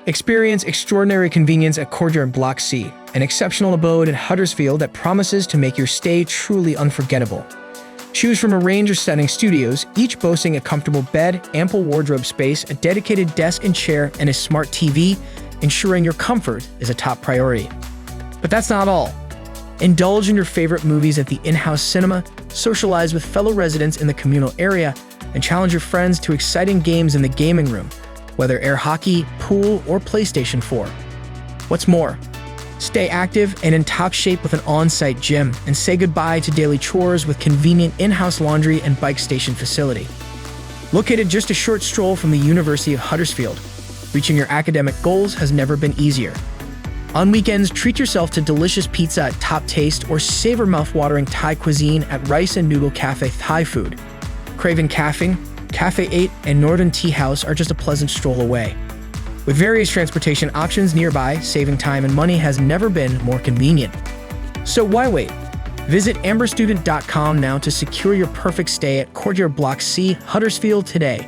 Experience extraordinary convenience at Courtyard Block C, an exceptional abode in Huddersfield that promises to make your stay truly unforgettable. Choose from a range of stunning studios, each boasting a comfortable bed, ample wardrobe space, a dedicated desk and chair, and a smart TV, ensuring your comfort is a top priority. But that's not all. Indulge in your favorite movies at the in-house cinema, socialize with fellow residents in the communal area, and challenge your friends to exciting games in the gaming room, whether air hockey, pool, or PlayStation 4. What's more, stay active and in top shape with an on-site gym, and say goodbye to daily chores with convenient in-house laundry and bike station facility. Located just a short stroll from the University of Huddersfield, reaching your academic goals has never been easier. On weekends, treat yourself to delicious pizza at Top Taste or savor mouth-watering Thai cuisine at Rice and Noodle Cafe Thai Food. Craven Cafe, Cafe 8, and Northern Tea House are just a pleasant stroll away. With various transportation options nearby, saving time and money has never been more convenient. So why wait? Visit amberstudent.com now to secure your perfect stay at Courtyard Block C, Huddersfield today.